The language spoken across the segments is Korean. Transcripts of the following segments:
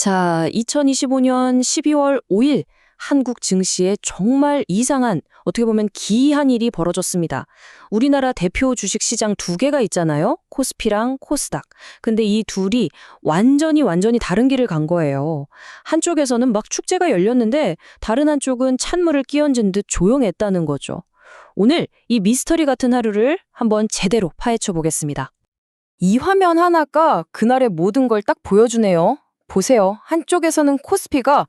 자, 2025년 12월 5일 한국 증시에 정말 이상한, 어떻게 보면 기이한 일이 벌어졌습니다. 우리나라 대표 주식 시장 두 개가 있잖아요. 코스피랑 코스닥. 근데 이 둘이 완전히 다른 길을 간 거예요. 한쪽에서는 막 축제가 열렸는데 다른 한쪽은 찬물을 끼얹은 듯 조용했다는 거죠. 오늘 이 미스터리 같은 하루를 한번 제대로 파헤쳐 보겠습니다. 이 화면 하나가 그날의 모든 걸 딱 보여주네요. 보세요. 한쪽에서는 코스피가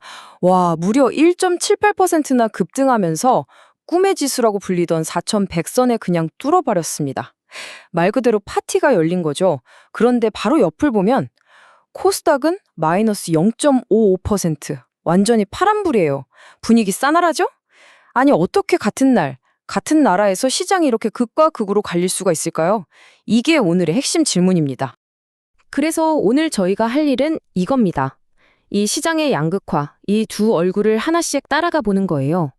무려 1.78%나 급등하면서 꿈의 지수라고 불리던 4,100선에 그냥 뚫어버렸습니다. 말 그대로 파티가 열린 거죠. 그런데 바로 옆을 보면 코스닥은 마이너스 0.55%. 완전히 파란불이에요. 분위기 싸늘하죠? 아니 어떻게 같은 날, 같은 나라에서 시장이 이렇게 극과 극으로 갈릴 수가 있을까요? 이게 오늘의 핵심 질문입니다. 그래서 오늘 저희가 할 일은 이겁니다. 이 시장의 양극화, 이 두 얼굴을 하나씩 따라가 보는 거예요.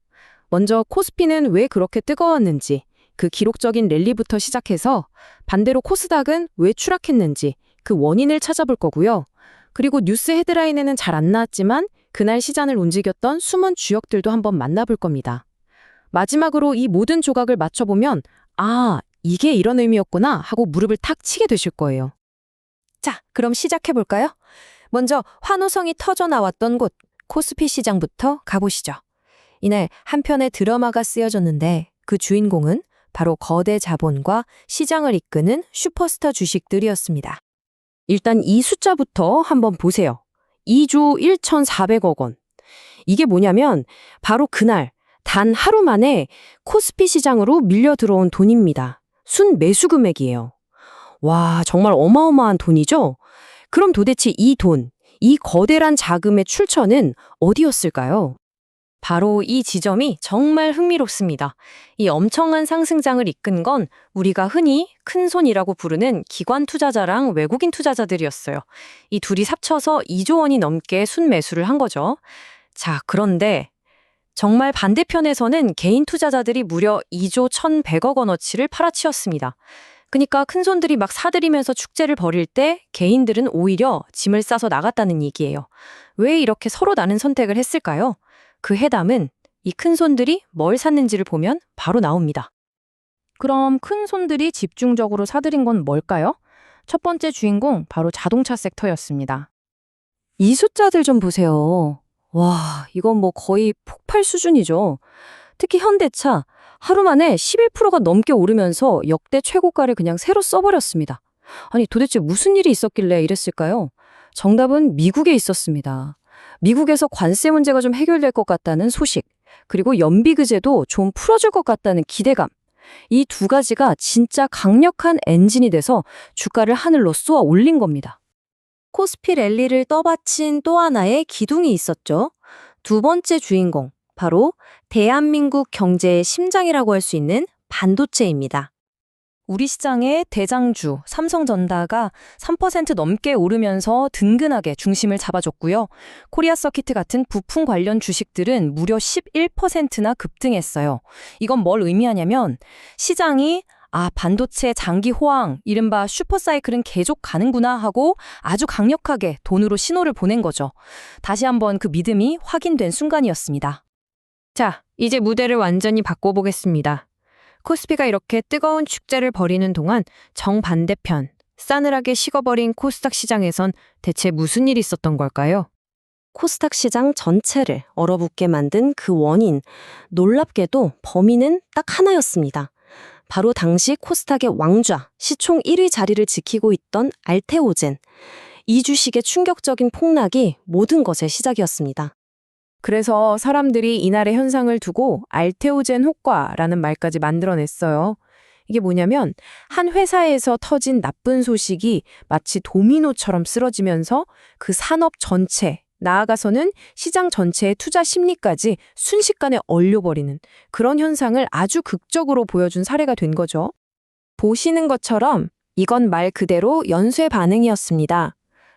먼저 코스피는 왜 그렇게 뜨거웠는지, 그 기록적인 랠리부터 시작해서 반대로 코스닥은 왜 추락했는지 그 원인을 찾아볼 거고요. 그리고 뉴스 헤드라인에는 잘 안 나왔지만 그날 시장을 움직였던 숨은 주역들도 한번 만나볼 겁니다. 마지막으로 이 모든 조각을 맞춰보면 이게 이런 의미였구나 하고 무릎을 탁 치게 되실 거예요. 자, 그럼 시작해볼까요? 먼저 환호성이 터져 나왔던 곳, 코스피 시장부터 가보시죠. 이날 한편의 드라마가 쓰여졌는데 그 주인공은 바로 거대 자본과 시장을 이끄는 슈퍼스타 주식들이었습니다. 일단 이 숫자부터 한번 보세요. 2조 1,400억 원. 이게 뭐냐면 바로 그날 단 하루 만에 코스피 시장으로 밀려 들어온 돈입니다. 순 매수 금액이에요. 와, 정말 어마어마한 돈이죠? 그럼 도대체 이 돈, 이 거대란 자금의 출처는 어디였을까요? 바로 이 지점이 정말 흥미롭습니다. 이 엄청난 상승장을 이끈 건 우리가 흔히 큰손이라고 부르는 기관 투자자랑 외국인 투자자들이었어요. 이 둘이 합쳐서 2조 원이 넘게 순매수를 한 거죠. 자, 그런데 정말 반대편에서는 개인 투자자들이 무려 2조 1,100억 원어치를 팔아치웠습니다. 그러니까 큰손들이 막 사들이면서 축제를 벌일 때 개인들은 오히려 짐을 싸서 나갔다는 얘기예요. 왜 이렇게 서로 다른 선택을 했을까요? 그 해답은 이 큰손들이 뭘 샀는지를 보면 바로 나옵니다. 그럼 큰손들이 집중적으로 사들인 건 뭘까요? 첫 번째 주인공 바로 자동차 섹터였습니다. 이 숫자들 좀 보세요. 와, 이건 뭐 거의 폭발 수준이죠. 특히 현대차, 하루 만에 11%가 넘게 오르면서 역대 최고가를 그냥 새로 써버렸습니다. 아니 도대체 무슨 일이 있었길래 이랬을까요? 정답은 미국에 있었습니다. 미국에서 관세 문제가 좀 해결될 것 같다는 소식, 그리고 연비규제도 좀 풀어줄 것 같다는 기대감. 이 두 가지가 진짜 강력한 엔진이 돼서 주가를 하늘로 쏘아 올린 겁니다. 코스피 랠리를 떠받친 또 하나의 기둥이 있었죠. 두 번째 주인공, 바로 대한민국 경제의 심장이라고 할 수 있는 반도체입니다. 우리 시장의 대장주 삼성전자가 3% 넘게 오르면서 든든하게 중심을 잡아줬고요. 코리아 서키트 같은 부품 관련 주식들은 무려 11%나 급등했어요. 이건 뭘 의미하냐면 시장이 반도체 장기 호황, 이른바 슈퍼사이클은 계속 가는구나 하고 아주 강력하게 돈으로 신호를 보낸 거죠. 다시 한번 그 믿음이 확인된 순간이었습니다. 자, 이제 무대를 완전히 바꿔보겠습니다. 코스피가 이렇게 뜨거운 축제를 벌이는 동안 정반대편, 싸늘하게 식어버린 코스닥 시장에선 대체 무슨 일이 있었던 걸까요? 코스닥 시장 전체를 얼어붙게 만든 그 원인, 놀랍게도 범인은 딱 하나였습니다. 바로 당시 코스닥의 왕좌, 시총 1위 자리를 지키고 있던 알테오젠. 이 주식의 충격적인 폭락이 모든 것의 시작이었습니다. 그래서 사람들이 이날의 현상을 두고 알테오젠 효과라는 말까지 만들어냈어요. 이게 뭐냐면 한 회사에서 터진 나쁜 소식이 마치 도미노처럼 쓰러지면서 그 산업 전체, 나아가서는 시장 전체의 투자 심리까지 순식간에 얼려버리는 그런 현상을 아주 극적으로 보여준 사례가 된 거죠. 보시는 것처럼 이건 말 그대로 연쇄 반응이었습니다.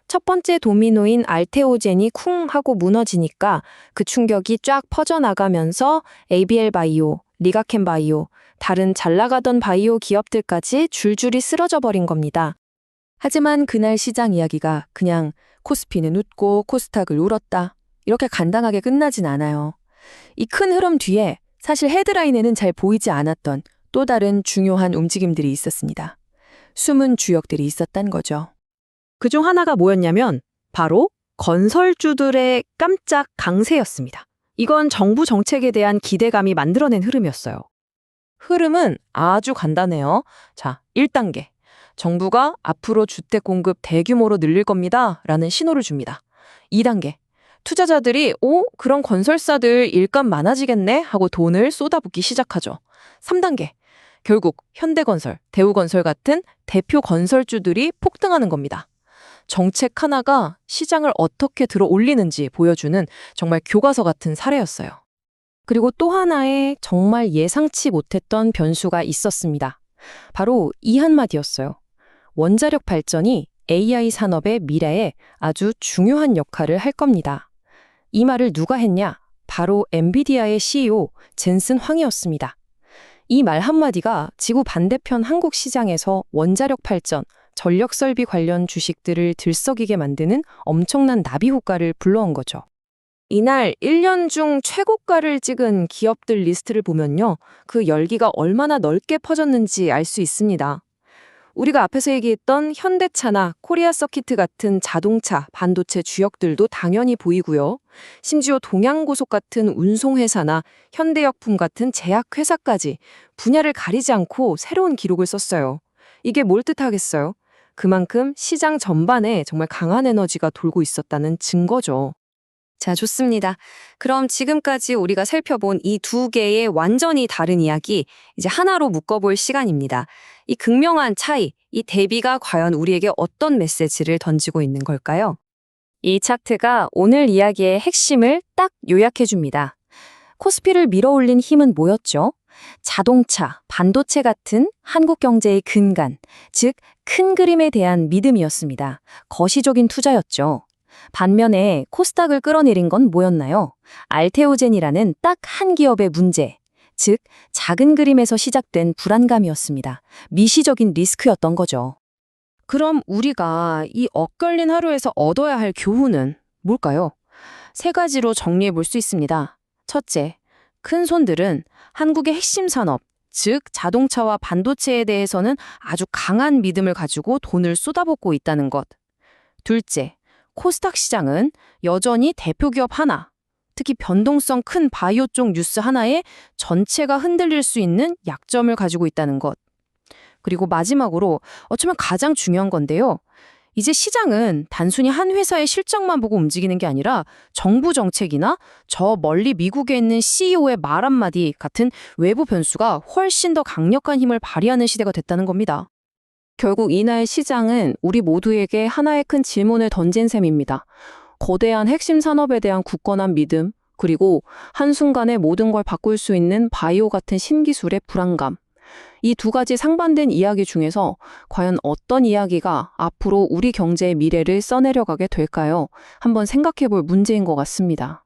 첫 번째 도미노인 알테오젠이 쿵 하고 무너지니까 그 충격이 쫙 퍼져나가면서 ABL 바이오, 리가켄 바이오, 다른 잘 나가던 바이오 기업들까지 줄줄이 쓰러져 버린 겁니다. 하지만 그날 시장 이야기가 그냥 코스피는 웃고 코스닥을 울었다. 이렇게 간단하게 끝나진 않아요. 이 큰 흐름 뒤에 사실 헤드라인에는 잘 보이지 않았던 또 다른 중요한 움직임들이 있었습니다. 숨은 주역들이 있었단 거죠. 그중 하나가 뭐였냐면 바로 건설주들의 깜짝 강세였습니다. 이건 정부 정책에 대한 기대감이 만들어낸 흐름이었어요. 흐름은 아주 간단해요. 자, 1단계. 정부가 앞으로 주택 공급 대규모로 늘릴 겁니다. 라는 신호를 줍니다. 2단계. 투자자들이 그런 건설사들 일감 많아지겠네 하고 돈을 쏟아붓기 시작하죠. 3단계. 결국 현대건설, 대우건설 같은 대표 건설주들이 폭등하는 겁니다. 정책 하나가 시장을 어떻게 들어 올리는지 보여주는 정말 교과서 같은 사례였어요. 그리고 또 하나의 정말 예상치 못했던 변수가 있었습니다. 바로 이 한마디였어요. 원자력 발전이 AI 산업의 미래에 아주 중요한 역할을 할 겁니다. 이 말을 누가 했냐? 바로 엔비디아의 CEO 젠슨 황이었습니다. 이 말 한마디가 지구 반대편 한국 시장에서 원자력 발전, 전력 설비 관련 주식들을 들썩이게 만드는 엄청난 나비 효과를 불러온 거죠. 이날 1년 중 최고가를 찍은 기업들 리스트를 보면요. 그 열기가 얼마나 넓게 퍼졌는지 알 수 있습니다. 우리가 앞에서 얘기했던 현대차나 코리아 서키트 같은 자동차, 반도체 주역들도 당연히 보이고요. 심지어 동양고속 같은 운송회사나 현대역품 같은 제약회사까지 분야를 가리지 않고 새로운 기록을 썼어요. 이게 뭘 뜻하겠어요? 그만큼 시장 전반에 정말 강한 에너지가 돌고 있었다는 증거죠. 자, 좋습니다. 그럼 지금까지 우리가 살펴본 이 두 개의 완전히 다른 이야기, 이제 하나로 묶어볼 시간입니다. 이 극명한 차이, 이 대비가 과연 우리에게 어떤 메시지를 던지고 있는 걸까요? 이 차트가 오늘 이야기의 핵심을 딱 요약해줍니다. 코스피를 밀어올린 힘은 뭐였죠? 자동차, 반도체 같은 한국 경제의 근간, 즉 큰 그림에 대한 믿음이었습니다. 거시적인 투자였죠. 반면에 코스닥을 끌어내린 건 뭐였나요? 알테오젠이라는 딱 한 기업의 문제, 즉 작은 그림에서 시작된 불안감이었습니다. 미시적인 리스크였던 거죠. 그럼 우리가 이 엇갈린 하루에서 얻어야 할 교훈은 뭘까요? 세 가지로 정리해 볼 수 있습니다. 첫째, 큰 손들은 한국의 핵심 산업, 즉 자동차와 반도체에 대해서는 아주 강한 믿음을 가지고 돈을 쏟아붓고 있다는 것. 둘째, 코스닥 시장은 여전히 대표 기업 하나, 특히 변동성 큰 바이오 쪽 뉴스 하나에 전체가 흔들릴 수 있는 약점을 가지고 있다는 것. 그리고 마지막으로 어쩌면 가장 중요한 건데요. 이제 시장은 단순히 한 회사의 실적만 보고 움직이는 게 아니라 정부 정책이나 저 멀리 미국에 있는 CEO의 말 한마디 같은 외부 변수가 훨씬 더 강력한 힘을 발휘하는 시대가 됐다는 겁니다. 결국 이날 시장은 우리 모두에게 하나의 큰 질문을 던진 셈입니다. 거대한 핵심 산업에 대한 굳건한 믿음, 그리고 한순간에 모든 걸 바꿀 수 있는 바이오 같은 신기술의 불안감. 이 두 가지 상반된 이야기 중에서 과연 어떤 이야기가 앞으로 우리 경제의 미래를 써내려가게 될까요? 한번 생각해 볼 문제인 것 같습니다.